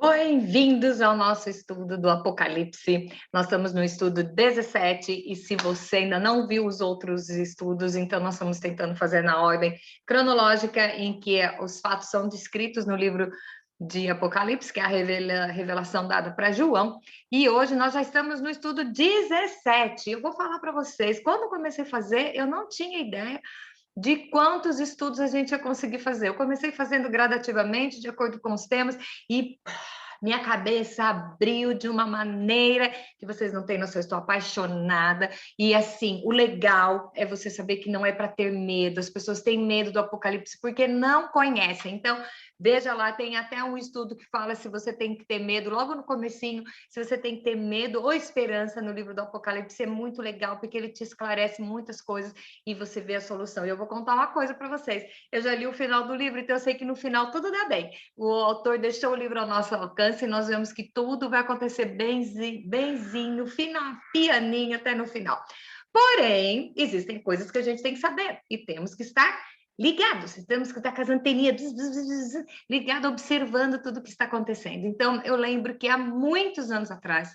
Bem-vindos ao nosso estudo do Apocalipse. Nós estamos no estudo 17 e se você ainda não viu os outros estudos, então nós estamos tentando fazer na ordem cronológica em que os fatos são descritos no livro de Apocalipse, que é a revelação dada para João. E hoje nós já estamos no estudo 17. Eu vou falar para vocês, quando eu comecei a fazer, eu não tinha ideia de quantos estudos a gente ia conseguir fazer. Eu comecei fazendo gradativamente, de acordo com os temas, e minha cabeça abriu de uma maneira que vocês não têm noção, eu estou apaixonada. E assim, o legal é você saber que não é para ter medo. As pessoas têm medo do Apocalipse porque não conhecem. Então, veja lá, tem até um estudo que fala se você tem que ter medo, logo no comecinho, se você tem que ter medo ou esperança no livro do Apocalipse, é muito legal, porque ele te esclarece muitas coisas e você vê a solução. E eu vou contar uma coisa para vocês. Eu já li o final do livro, então eu sei que no final tudo dá bem. O autor deixou o livro ao nosso alcance e nós vemos que tudo vai acontecer benzinho, final, pianinho até no final. Porém, existem coisas que a gente tem que saber e temos que estar ligados, temos que estar com as anteninhas ligadas, observando tudo o que está acontecendo. Então, eu lembro que há muitos anos atrás,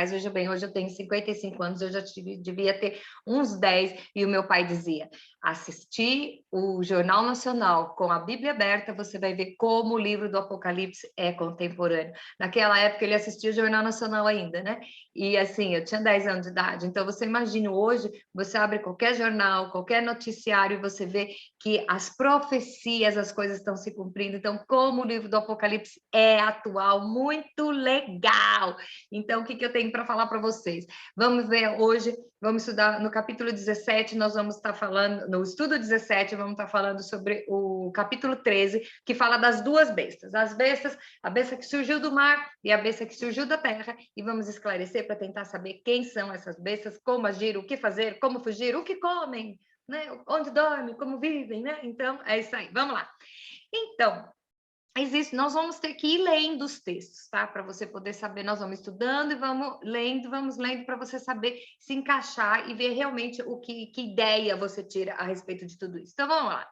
veja bem, hoje eu tenho 55 anos, eu já devia ter uns 10, e o meu pai dizia, assistir o Jornal Nacional com a Bíblia aberta, você vai ver como o livro do Apocalipse é contemporâneo. Naquela época ele assistia o Jornal Nacional ainda, né? E assim, eu tinha 10 anos de idade, então você imagina, hoje você abre qualquer jornal, qualquer noticiário, e você vê que as profecias, as coisas estão se cumprindo. Então, como o livro do Apocalipse é atual, muito legal. Então, o que eu tenho para falar para vocês? Vamos ver hoje, vamos estudar no capítulo 17, nós vamos estar falando, no estudo 17, vamos estar falando sobre o capítulo 13, que fala das duas bestas. As bestas, a besta que surgiu do mar e a besta que surgiu da terra, e vamos esclarecer para tentar saber quem são essas bestas, como agir, o que fazer, como fugir, o que comem, né? Onde dormem, como vivem, né? Então, é isso aí. Vamos lá. Então, nós vamos ter que ir lendo os textos, tá? Para você poder saber, nós vamos estudando e vamos lendo para você saber se encaixar e ver realmente que ideia você tira a respeito de tudo isso. Então, vamos lá.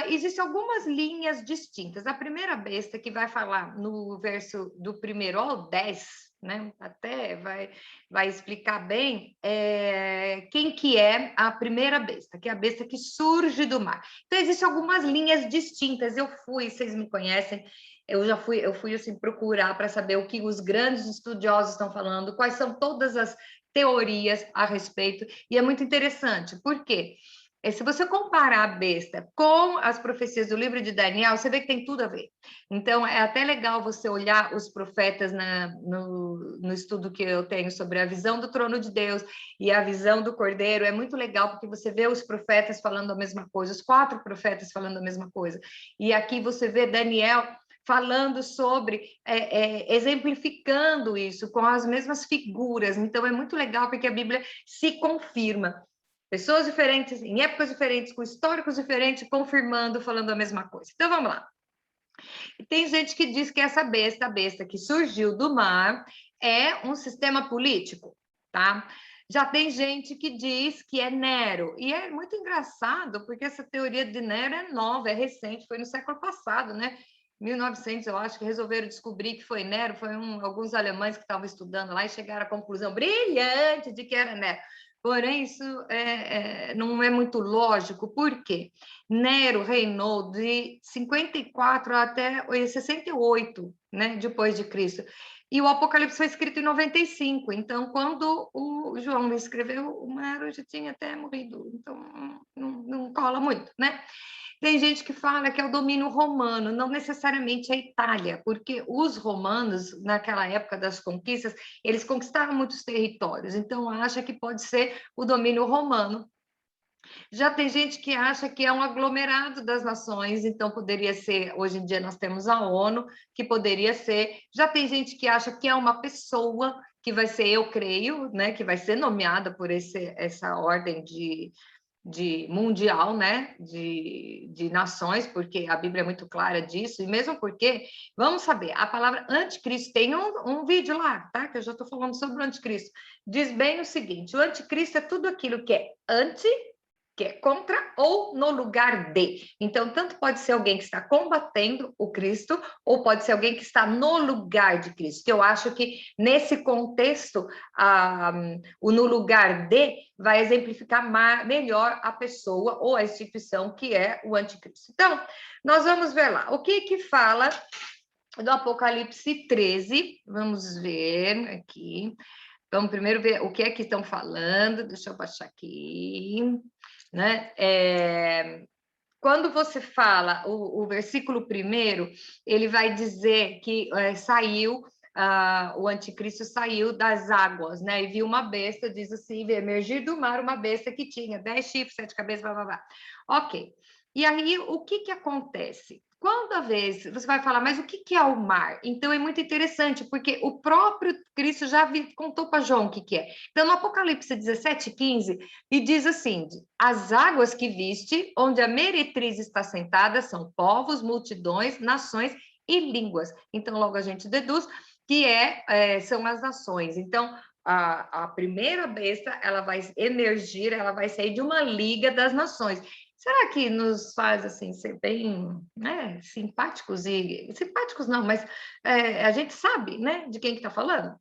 Existem algumas linhas distintas. A primeira besta que vai falar no verso do 1 ao 10, né? Até vai explicar bem quem que é a primeira besta, que é a besta que surge do mar. Então, existem algumas linhas distintas. Vocês me conhecem, eu fui assim, procurar para saber o que os grandes estudiosos estão falando, quais são todas as teorias a respeito, e é muito interessante, por quê? Se você comparar a besta com as profecias do livro de Daniel, você vê que tem tudo a ver. Então, é até legal você olhar os profetas no estudo que eu tenho sobre a visão do trono de Deus e a visão do Cordeiro. É muito legal, porque você vê os profetas falando a mesma coisa, os 4 profetas falando a mesma coisa. E aqui você vê Daniel falando sobre, exemplificando isso com as mesmas figuras. Então, é muito legal, porque a Bíblia se confirma. Pessoas diferentes, em épocas diferentes, com históricos diferentes, confirmando, falando a mesma coisa. Então, vamos lá. Tem gente que diz que essa besta, a besta que surgiu do mar, é um sistema político, tá? Já tem gente que diz que é Nero. E é muito engraçado, porque essa teoria de Nero é nova, é recente, foi no século passado, né? 1900, eu acho, que resolveram descobrir que foi Nero, alguns alemães que estavam estudando lá e chegaram à conclusão brilhante de que era Nero. Porém, isso não é muito lógico, por quê? Nero reinou de 54 até 68, né, depois de Cristo. E o Apocalipse foi escrito em 95, então, quando o João escreveu, o Nero já tinha até morrido, então não cola muito, né? Tem gente que fala que é o domínio romano, não necessariamente a Itália, porque os romanos, naquela época das conquistas, eles conquistaram muitos territórios, então acha que pode ser o domínio romano. Já tem gente que acha que é um aglomerado das nações, então poderia ser, hoje em dia nós temos a ONU, que poderia ser. Já tem gente que acha que é uma pessoa, que vai ser, eu creio, né, que vai ser nomeada por essa ordem de mundial, né, de nações, porque a Bíblia é muito clara disso, e mesmo porque, vamos saber, a palavra anticristo, tem um vídeo lá, tá, que eu já estou falando sobre o anticristo, diz bem o seguinte, o anticristo é tudo aquilo que é anti que é contra ou no lugar de. Então, tanto pode ser alguém que está combatendo o Cristo, ou pode ser alguém que está no lugar de Cristo. Eu acho que, nesse contexto, o no lugar de vai exemplificar melhor a pessoa ou a instituição que é o anticristo. Então, nós vamos ver lá. O que fala do Apocalipse 13? Vamos ver aqui. Vamos primeiro ver o que é que estão falando. Deixa eu baixar aqui. Né? Quando você fala o versículo primeiro, ele vai dizer que saiu, o anticristo saiu das águas, né? E viu uma besta, diz assim, emergir do mar uma besta que tinha 10 chifres, 7 cabeças, blá, blá, blá. Ok. E aí, o que acontece? Quando a vez você vai falar, mas o que é o mar? Então é muito interessante, porque o próprio Cristo já contou para João o que é. Então, no Apocalipse 17:15, e diz assim: as águas que viste, onde a meretriz está sentada, são povos, multidões, nações e línguas. Então, logo a gente deduz que são as nações. Então, a primeira besta, ela vai emergir, ela vai sair de uma liga das nações. Será que nos faz assim ser bem, né, simpáticos e simpáticos não, mas a gente sabe, né, de quem que está falando?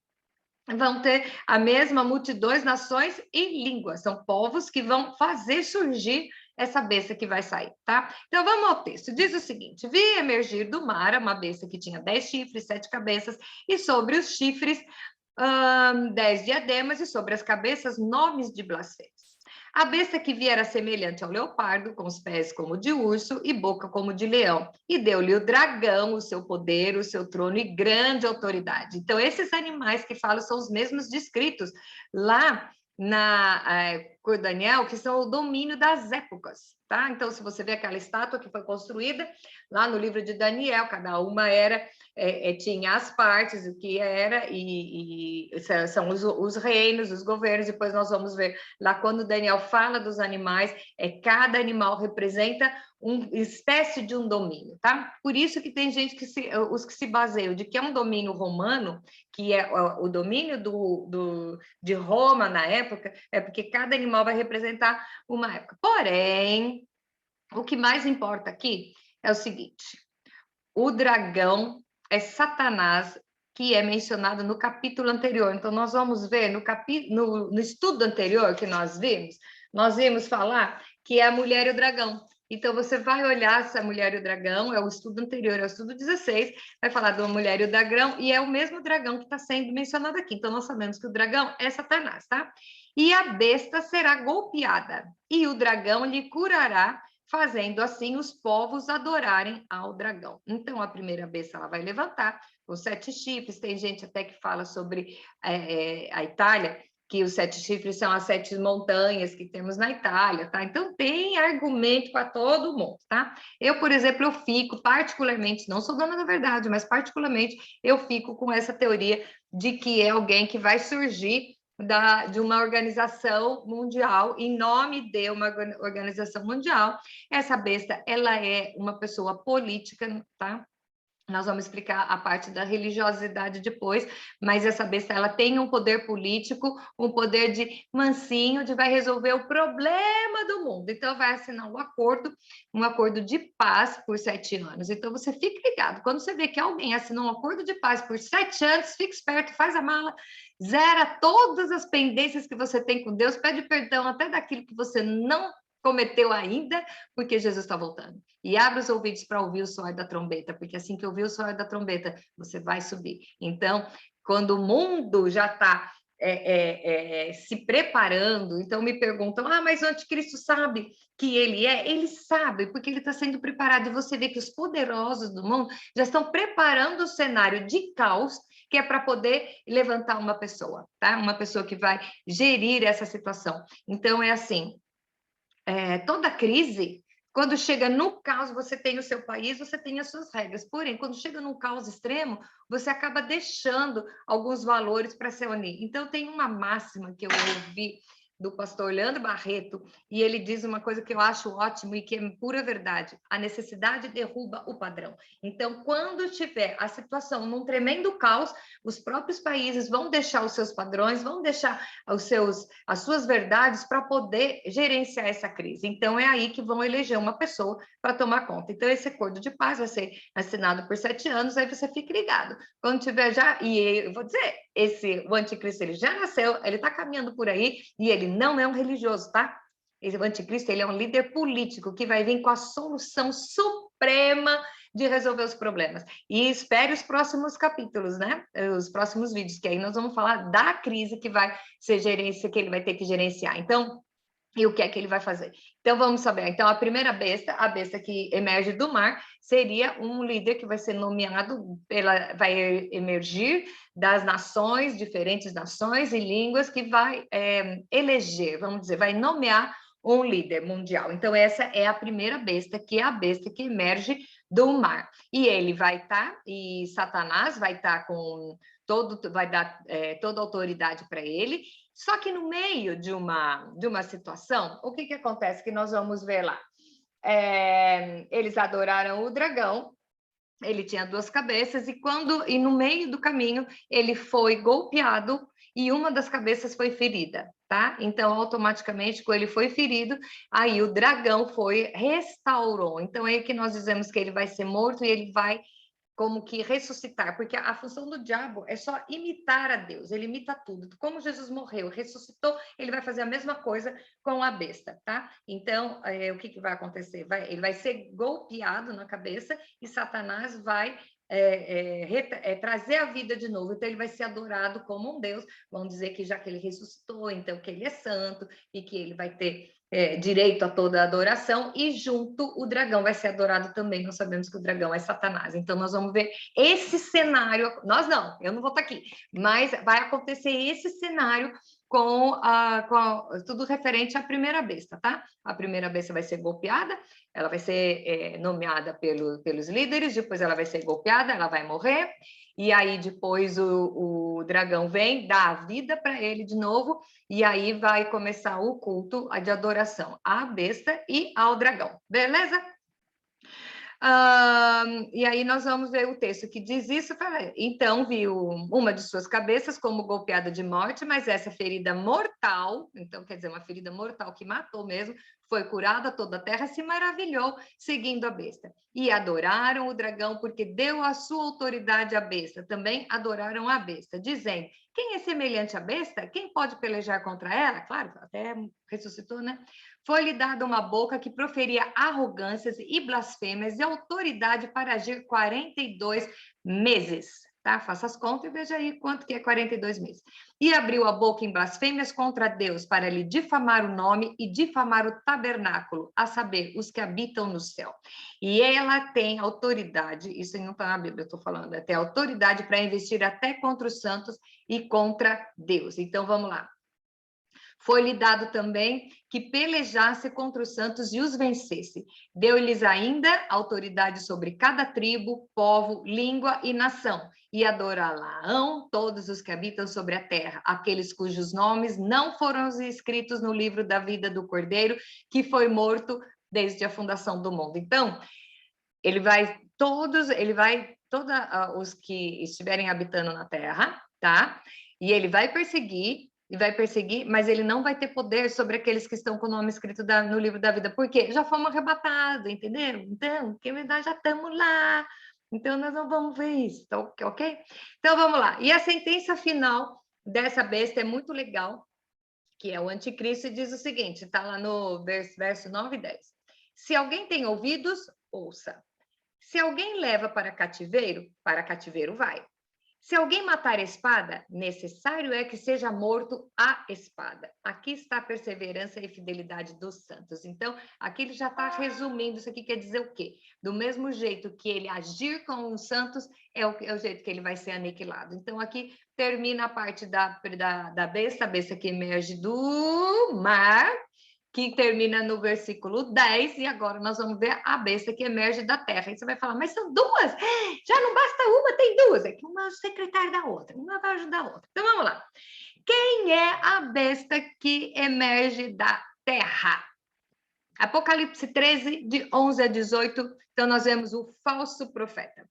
Vão ter a mesma multidões, nações e línguas. São povos que vão fazer surgir essa besta que vai sair, tá? Então vamos ao texto. Diz o seguinte: vi emergir do mar uma besta que tinha 10 chifres, 7 cabeças, e sobre os chifres 10 diademas, e sobre as cabeças nomes de blasfêmios. A besta que vi era semelhante ao leopardo, com os pés como de urso e boca como de leão. E deu-lhe o dragão, o seu poder, o seu trono e grande autoridade. Então, esses animais que falam são os mesmos descritos lá por Daniel, que são o domínio das épocas, tá? Então, se você vê aquela estátua que foi construída lá no livro de Daniel, cada uma tinha as partes, o que era, e são os reinos, os governos. Depois nós vamos ver lá quando Daniel fala dos animais, cada animal representa uma espécie de um domínio, tá? Por isso que tem gente os que se baseiam de que é um domínio romano, que é o domínio de Roma na época, é porque cada animal vai representar uma época. Porém, o que mais importa aqui é o seguinte: o dragão é Satanás, que é mencionado no capítulo anterior. Então, nós vamos ver no estudo anterior que nós vimos falar que é a mulher e o dragão. Então, você vai olhar essa mulher e o dragão, é o estudo anterior, é o estudo 16, vai falar de uma mulher e o dragão, e é o mesmo dragão que está sendo mencionado aqui. Então, nós sabemos que o dragão é Satanás, tá? E a besta será golpeada, e o dragão lhe curará, fazendo assim os povos adorarem ao dragão. Então, a primeira besta ela vai levantar os 7 chifres. Tem gente até que fala sobre a Itália, que os 7 chifres são as 7 montanhas que temos na Itália, tá? Então, tem argumento para todo mundo, tá? Eu, por exemplo, eu fico particularmente, não sou dona da verdade, mas particularmente eu fico com essa teoria de que é alguém que vai surgir de uma organização mundial, em nome de uma organização mundial. Essa besta, ela é uma pessoa política, tá? Nós vamos explicar a parte da religiosidade depois, mas essa besta, ela tem um poder político, um poder de mansinho, de vai resolver o problema do mundo. Então, vai assinar um acordo de paz por 7 anos. Então, você fique ligado. Quando você vê que alguém assinou um acordo de paz por 7 anos, fique esperto, faz a mala, zera todas as pendências que você tem com Deus, pede perdão até daquilo que você não cometeu ainda, porque Jesus está voltando. E abre os ouvidos para ouvir o som da trombeta, porque assim que ouvir o som da trombeta, você vai subir. Então, quando o mundo já está se preparando, então me perguntam, mas o anticristo sabe que ele é? Ele sabe, porque ele está sendo preparado. E você vê que os poderosos do mundo já estão preparando o cenário de caos, que é para poder levantar uma pessoa, tá? Uma pessoa que vai gerir essa situação. Então, é assim, toda crise, quando chega no caos, você tem o seu país, você tem as suas regras. Porém, quando chega num caos extremo, você acaba deixando alguns valores para se unir. Então, tem uma máxima que eu ouvi do pastor Leandro Barreto, e ele diz uma coisa que eu acho ótimo e que é pura verdade: a necessidade derruba o padrão. Então, quando tiver a situação num tremendo caos, os próprios países vão deixar os seus padrões, vão deixar as suas verdades para poder gerenciar essa crise. Então, é aí que vão eleger uma pessoa para tomar conta. Então, esse acordo de paz vai ser assinado por 7 anos, aí você fica ligado. Quando tiver já, e eu vou dizer, o anticristo, ele já nasceu, ele está caminhando por aí, e ele não é um religioso, tá? O anticristo, ele é um líder político que vai vir com a solução suprema de resolver os problemas. E espere os próximos capítulos, né? Os próximos vídeos, que aí nós vamos falar da crise que vai ser gerência, que ele vai ter que gerenciar. Então, e o que é que ele vai fazer? Então, vamos saber. Então, a primeira besta, a besta que emerge do mar, seria um líder que vai ser nomeado, vai emergir das nações, diferentes nações e línguas, que vai eleger, vamos dizer, vai nomear um líder mundial. Então, essa é a primeira besta, que é a besta que emerge do mar. E ele vai estar, e Satanás vai estar com vai dar toda a autoridade para ele. Só que no meio de uma situação, o que acontece que nós vamos ver lá? Eles adoraram o dragão, ele tinha 2 cabeças, e no meio do caminho ele foi golpeado e uma das cabeças foi ferida, tá? Então, automaticamente, quando ele foi ferido, aí o dragão restaurou. Então, é aí que nós dizemos que ele vai ser morto e ele vai como que ressuscitar, porque a função do diabo é só imitar a Deus, ele imita tudo. Como Jesus morreu, ressuscitou, ele vai fazer a mesma coisa com a besta, tá? Então, o que vai acontecer? Ele vai ser golpeado na cabeça e Satanás vai trazer a vida de novo. Então, ele vai ser adorado como um Deus. Vamos dizer que já que ele ressuscitou, então que ele é santo e que ele vai ter direito a toda a adoração, e junto o dragão vai ser adorado também. Nós sabemos que o dragão é Satanás. Então, nós vamos ver esse cenário. Nós não, eu não vou estar aqui, mas vai acontecer esse cenário com tudo referente à primeira besta, tá? A primeira besta vai ser golpeada, ela vai ser nomeada pelos líderes, depois ela vai ser golpeada, ela vai morrer, e aí depois o dragão vem, dá a vida para ele de novo, e aí vai começar o culto de adoração à besta e ao dragão, beleza? E aí nós vamos ver o texto que diz isso. Então viu uma de suas cabeças como golpeada de morte, mas essa ferida mortal, então quer dizer, uma ferida mortal que matou mesmo, foi curada, toda a terra se maravilhou seguindo a besta. E adoraram o dragão porque deu a sua autoridade à besta. Também adoraram a besta, dizendo: quem é semelhante à besta? Quem pode pelejar contra ela? Claro, até ressuscitou, né? Foi-lhe dada uma boca que proferia arrogâncias e blasfêmias e autoridade para agir 42 meses. Tá? Faça as contas e veja aí quanto que é 42 meses. E abriu a boca em blasfêmias contra Deus para lhe difamar o nome e difamar o tabernáculo, a saber, os que habitam no céu. E ela tem autoridade, isso não está na Bíblia, eu estou falando, ela tem autoridade para investir até contra os santos e contra Deus. Então, vamos lá. Foi-lhe dado também que pelejasse contra os santos e os vencesse. Deu-lhes ainda autoridade sobre cada tribo, povo, língua e nação. E adorá-la-ão todos os que habitam sobre a terra, aqueles cujos nomes não foram escritos no livro da vida do Cordeiro, que foi morto desde a fundação do mundo. Então, todos os que estiverem habitando na terra, tá? E ele vai perseguir, mas ele não vai ter poder sobre aqueles que estão com o nome escrito no livro da vida. Por quê? Já fomos arrebatados, entendeu? Então, que verdade, já estamos lá. Então, nós não vamos ver isso, tá ok? Então, vamos lá. E a sentença final dessa besta é muito legal, que é o anticristo, e diz o seguinte, está lá no verso 9 e 10. Se alguém tem ouvidos, ouça. Se alguém leva para cativeiro vai. Se alguém matar a espada, necessário é que seja morto a espada. Aqui está a perseverança e fidelidade dos santos. Então, aqui ele já está resumindo, isso aqui quer dizer o quê? Do mesmo jeito que ele agir com os santos, é o jeito que ele vai ser aniquilado. Então, aqui termina a parte da besta, a besta que emerge do mar, que termina no versículo 10, e agora nós vamos ver a besta que emerge da terra. E você vai falar, mas são duas? Já não basta uma, tem duas. É que uma é secretária da outra, uma vai ajudar a outra. Então, vamos lá. Quem é a besta que emerge da terra? Apocalipse 13, de 11 a 18. Então, nós vemos o falso profeta.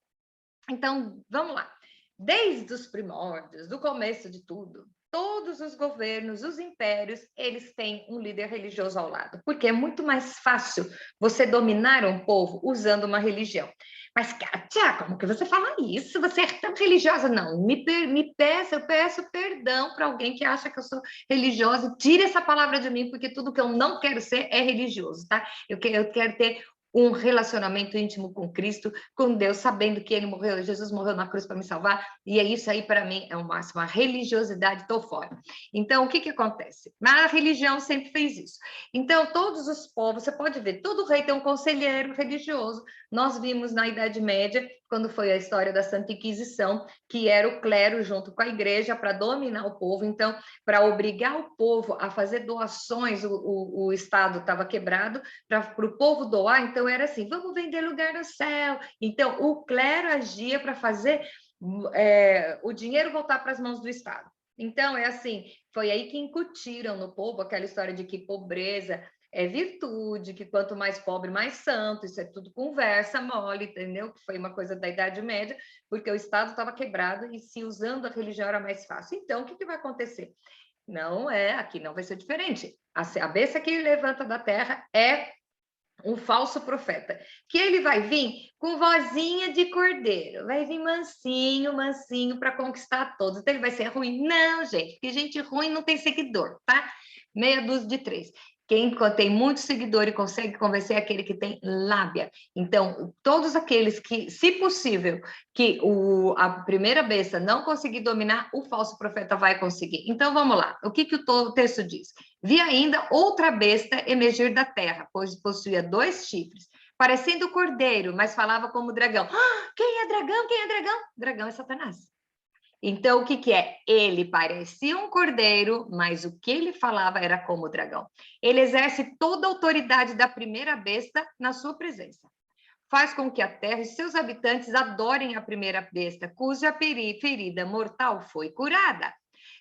Então, vamos lá. Desde os primórdios, do começo de tudo, todos os governos, os impérios, eles têm um líder religioso ao lado, porque é muito mais fácil você dominar um povo usando uma religião. Mas, Kátia, como que você fala isso? Você é tão religiosa? Não, eu peço perdão para alguém que acha que eu sou religiosa. Tire essa palavra de mim, porque tudo que eu não quero ser é religioso, tá? Eu quero ter um relacionamento íntimo com Cristo, com Deus, sabendo que ele morreu, Jesus morreu na cruz para me salvar, e é isso aí para mim é o máximo, a religiosidade, estou fora. Então, o que acontece? A religião sempre fez isso. Então, todos os povos, você pode ver, todo rei tem um conselheiro religioso. Nós vimos na Idade Média, quando foi a história da Santa Inquisição, que era o clero junto com a igreja para dominar o povo. Então, para obrigar o povo a fazer doações, o Estado estava quebrado, para o povo doar, então era assim, vamos vender lugar no céu. Então, o clero agia para fazer o dinheiro voltar para as mãos do Estado. Então, é assim, foi aí que incutiram no povo aquela história de que pobreza é virtude, que quanto mais pobre, mais santo, isso é tudo conversa mole, entendeu? Que foi uma coisa da Idade Média, porque o Estado estava quebrado e se usando a religião era mais fácil. Então, o que vai acontecer? Não é, aqui não vai ser diferente. A besta que ele levanta da terra é um falso profeta, que ele vai vir com vozinha de cordeiro, vai vir mansinho, mansinho para conquistar todos. Então ele vai ser ruim? Não, gente, porque gente ruim não tem seguidor, tá? Meia dúzia de três. Quem tem muito seguidor e consegue convencer é aquele que tem lábia. Então, todos aqueles que, se possível, que a primeira besta não conseguir dominar, o falso profeta vai conseguir. Então, vamos lá. O que o texto diz? Vi ainda outra besta emergir da terra, pois possuía 2 chifres, parecendo cordeiro, mas falava como dragão. Quem é dragão? Quem é dragão? Dragão é Satanás. Então, o que é? Ele parecia um cordeiro, mas o que ele falava era como dragão. Ele exerce toda a autoridade da primeira besta na sua presença. Faz com que a terra e seus habitantes adorem a primeira besta, cuja ferida mortal foi curada.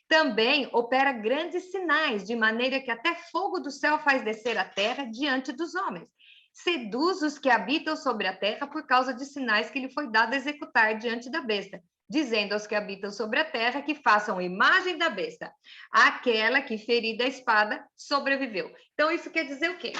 Também opera grandes sinais, de maneira que até fogo do céu faz descer a terra diante dos homens. Seduz os que habitam sobre a terra por causa de sinais que lhe foi dado a executar diante da besta, dizendo aos que habitam sobre a terra que façam imagem da besta, aquela que, ferida a espada, sobreviveu. Então, isso quer dizer o quê?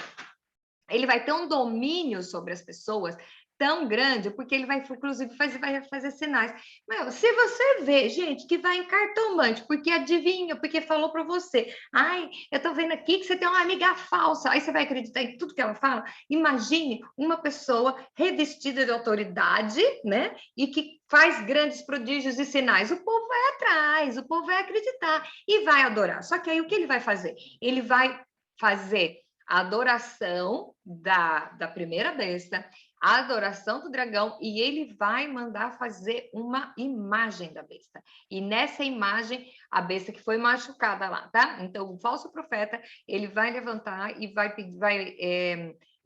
Ele vai ter um domínio sobre as pessoas tão grande, porque ele vai, inclusive, vai fazer sinais. Meu, se você vê, gente, que vai em cartomante, porque adivinha, porque falou para você, ai, eu tô vendo aqui que você tem uma amiga falsa, aí você vai acreditar em tudo que ela fala? Imagine uma pessoa revestida de autoridade, né, e que faz grandes prodígios e sinais. O povo vai atrás, o povo vai acreditar e vai adorar. Só que aí o que ele vai fazer? Ele vai fazer a adoração da primeira besta, a adoração do dragão, e ele vai mandar fazer uma imagem da besta. E nessa imagem, a besta que foi machucada lá, tá? Então, o falso profeta, ele vai levantar e vai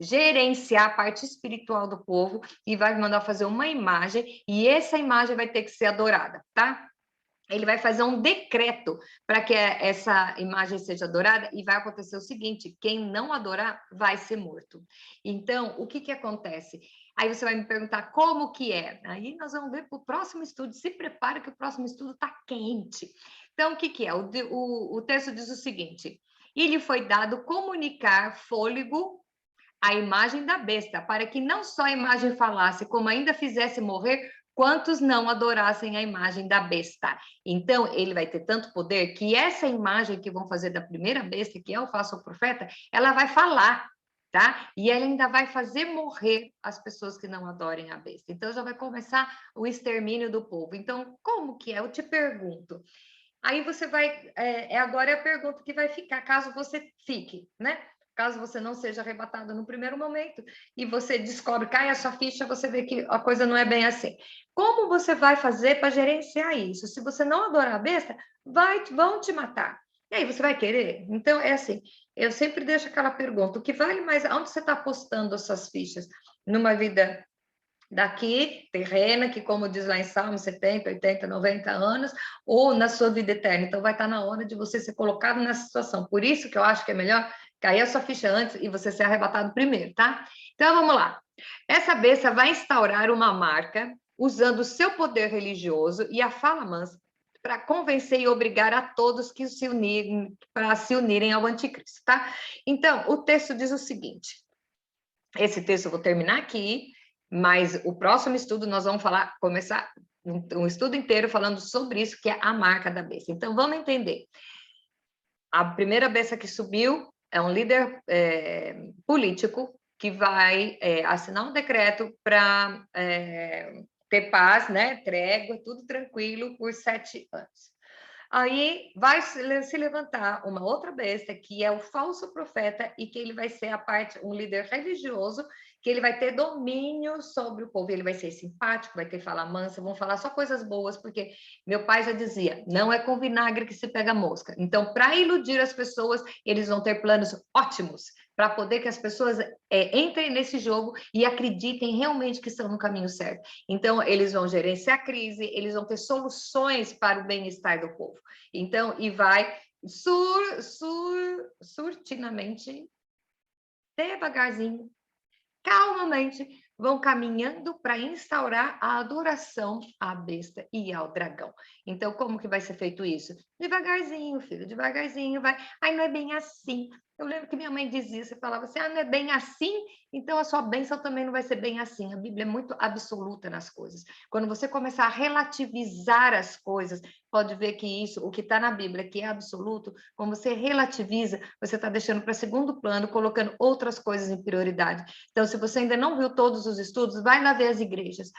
gerenciar a parte espiritual do povo e vai mandar fazer uma imagem, e essa imagem vai ter que ser adorada, tá? Ele vai fazer um decreto para que essa imagem seja adorada e vai acontecer o seguinte, quem não adorar vai ser morto. Então, o que acontece? Aí você vai me perguntar como que é. Aí nós vamos ver para o próximo estudo. Se prepara que o próximo estudo está quente. Então, o que é? O texto diz o seguinte, e lhe foi dado comunicar fôlego à imagem da besta, para que não só a imagem falasse, como ainda fizesse morrer quantos não adorassem a imagem da besta. Então, ele vai ter tanto poder que essa imagem que vão fazer da primeira besta, que é o falso profeta, ela vai falar, tá? E ela ainda vai fazer morrer as pessoas que não adorem a besta. Então, já vai começar o extermínio do povo. Então, como que é? Eu te pergunto. Aí você vai... agora é a pergunta que vai ficar, caso você fique, né? Caso você não seja arrebatado no primeiro momento e você descobre, cai a sua ficha, você vê que a coisa não é bem assim. Como você vai fazer para gerenciar isso? Se você não adorar a besta, vão te matar. E aí, você vai querer? Então, é assim, eu sempre deixo aquela pergunta, o que vale mais, onde você está apostando as suas fichas? Numa vida daqui, terrena, que como diz lá em Salmo, 70, 80, 90 anos, ou na sua vida eterna. Então vai estar na hora de você ser colocado nessa situação. Por isso que eu acho que é melhor cair a sua ficha antes e você ser arrebatado primeiro, tá? Então vamos lá. Essa besta vai instaurar uma marca usando o seu poder religioso e a fala mansa para convencer e obrigar a todos que se unirem para se unirem ao anticristo, tá? Então, o texto diz o seguinte: esse texto eu vou terminar aqui, mas o próximo estudo nós vamos começar um estudo inteiro falando sobre isso, que é a marca da besta. Então, vamos entender. A primeira besta que subiu é um líder político que vai assinar um decreto para ter paz, né, trégua, tudo tranquilo por 7 anos. Aí vai se levantar uma outra besta, que é o falso profeta, e que ele vai ser um líder religioso, que ele vai ter domínio sobre o povo, ele vai ser simpático, vai ter fala mansa, vão falar só coisas boas, porque meu pai já dizia, não é com vinagre que se pega mosca. Então, para iludir as pessoas, eles vão ter planos ótimos, para poder que as pessoas entrem nesse jogo e acreditem realmente que estão no caminho certo. Então, eles vão gerenciar a crise, eles vão ter soluções para o bem-estar do povo. Então, e vai surtinamente, devagarzinho, calmamente, vão caminhando para instaurar a adoração à besta e ao dragão. Então, como que vai ser feito isso? Devagarzinho, filho, devagarzinho, vai. Ai, não é bem assim. Eu lembro que minha mãe dizia, você falava assim, não é bem assim, então a sua bênção também não vai ser bem assim. A Bíblia é muito absoluta nas coisas. Quando você começar a relativizar as coisas, pode ver que isso, o que está na Bíblia, que é absoluto, quando você relativiza, você está deixando para segundo plano, colocando outras coisas em prioridade. Então, se você ainda não viu todos os estudos, vai lá ver as igrejas.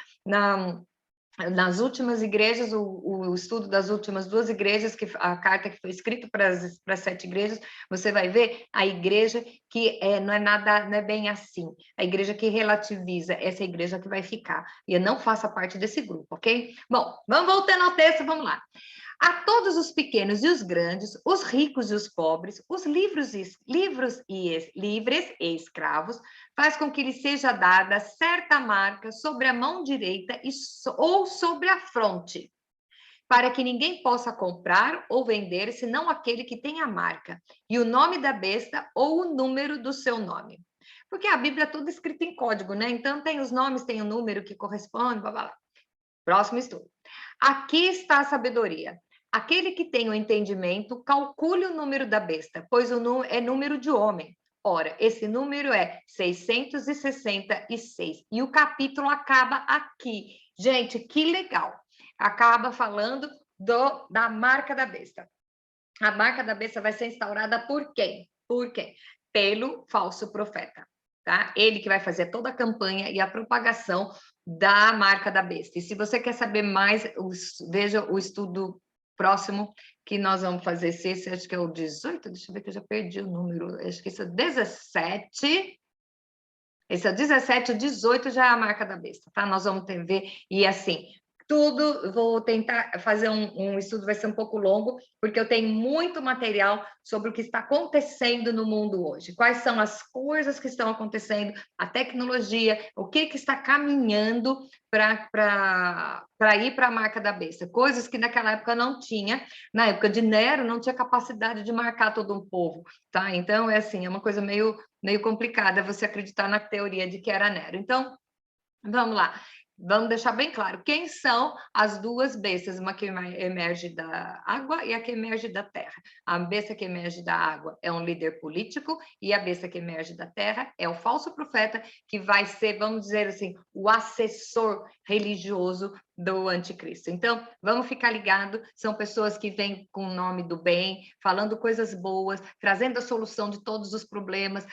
Nas últimas igrejas, o estudo das últimas 2 igrejas, que a carta que foi escrita para as 7 igrejas, você vai ver a igreja que não é bem assim. A igreja que relativiza, essa igreja que vai ficar. E eu não faça parte desse grupo, ok? Bom, vamos voltando ao texto, vamos lá. A todos os pequenos e os grandes, os ricos e os pobres, os livres e escravos, faz com que lhe seja dada certa marca sobre a mão direita ou sobre a fronte, para que ninguém possa comprar ou vender, senão aquele que tem a marca, e o nome da besta ou o número do seu nome. Porque a Bíblia é toda escrita em código, né? Então tem os nomes, tem o número que corresponde, blá, blá, blá. Próximo estudo. Aqui está a sabedoria. Aquele que tem o entendimento, calcule o número da besta, pois o número é número de homem. Ora, esse número é 666. E o capítulo acaba aqui. Gente, que legal. Acaba falando da marca da besta. A marca da besta vai ser instaurada por quem? Por quem? Pelo falso profeta. Tá? Ele que vai fazer toda a campanha e a propagação da marca da besta. E se você quer saber mais, veja o estudo próximo que nós vamos fazer, esse acho que é o 18, deixa eu ver que eu já perdi o número, acho que esse é o 17, esse é o 17, o 18 já é a marca da besta, tá? Nós vamos ver, e assim, tudo, vou tentar fazer um estudo, vai ser um pouco longo, porque eu tenho muito material sobre o que está acontecendo no mundo hoje. Quais são as coisas que estão acontecendo, a tecnologia, o que está caminhando para ir para a marca da besta. Coisas que naquela época não tinha. Na época de Nero, não tinha capacidade de marcar todo um povo, tá? Então, é assim, é uma coisa meio complicada você acreditar na teoria de que era Nero. Então, vamos lá. Vamos deixar bem claro quem são as 2 bestas, uma que emerge da água e a que emerge da terra. A besta que emerge da água é um líder político e a besta que emerge da terra é o falso profeta, que vai ser, vamos dizer assim, o assessor religioso do anticristo. Então, vamos ficar ligado, são pessoas que vêm com o nome do bem, falando coisas boas, trazendo a solução de todos os problemas.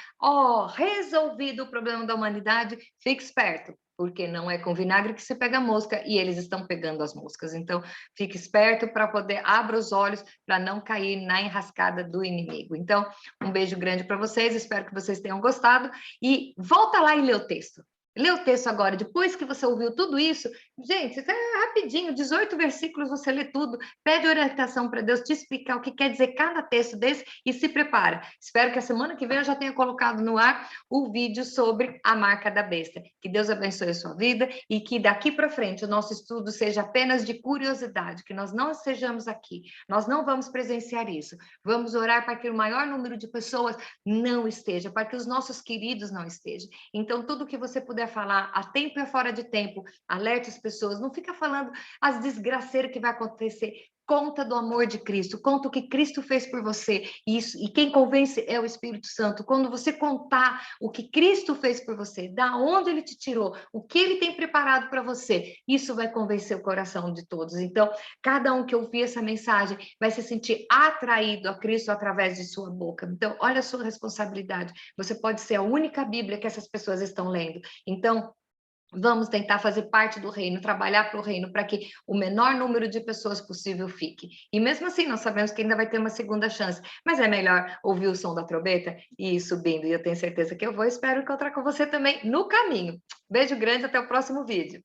Resolvido o problema da humanidade, fique esperto, porque não é com vinagre que se pega mosca, e eles estão pegando as moscas. Então, fique esperto para poder abrir os olhos para não cair na enrascada do inimigo. Então, um beijo grande para vocês, espero que vocês tenham gostado, e volta lá e lê o texto. Lê o texto agora, depois que você ouviu tudo isso, gente, isso é rapidinho, 18 versículos, você lê tudo, pede orientação para Deus te explicar o que quer dizer cada texto desse e se prepara. Espero que a semana que vem eu já tenha colocado no ar o vídeo sobre a marca da besta. Que Deus abençoe a sua vida e que daqui para frente o nosso estudo seja apenas de curiosidade, que nós não estejamos aqui, nós não vamos presenciar isso. Vamos orar para que o maior número de pessoas não esteja, para que os nossos queridos não estejam. Então, tudo que você puder falar, a tempo e fora de tempo, alerte as pessoas, não fica falando as desgraceiras que vai acontecer. Conta do amor de Cristo, conta o que Cristo fez por você, isso, e quem convence é o Espírito Santo. Quando você contar o que Cristo fez por você, da onde ele te tirou, o que ele tem preparado para você, isso vai convencer o coração de todos. Então, cada um que ouvir essa mensagem vai se sentir atraído a Cristo através de sua boca. Então, olha a sua responsabilidade. Você pode ser a única Bíblia que essas pessoas estão lendo. Então, vamos tentar fazer parte do reino, trabalhar para o reino, para que o menor número de pessoas possível fique. E mesmo assim, nós sabemos que ainda vai ter uma segunda chance, mas é melhor ouvir o som da trombeta e ir subindo. E eu tenho certeza que eu vou. Espero encontrar com você também no caminho. Beijo grande, até o próximo vídeo.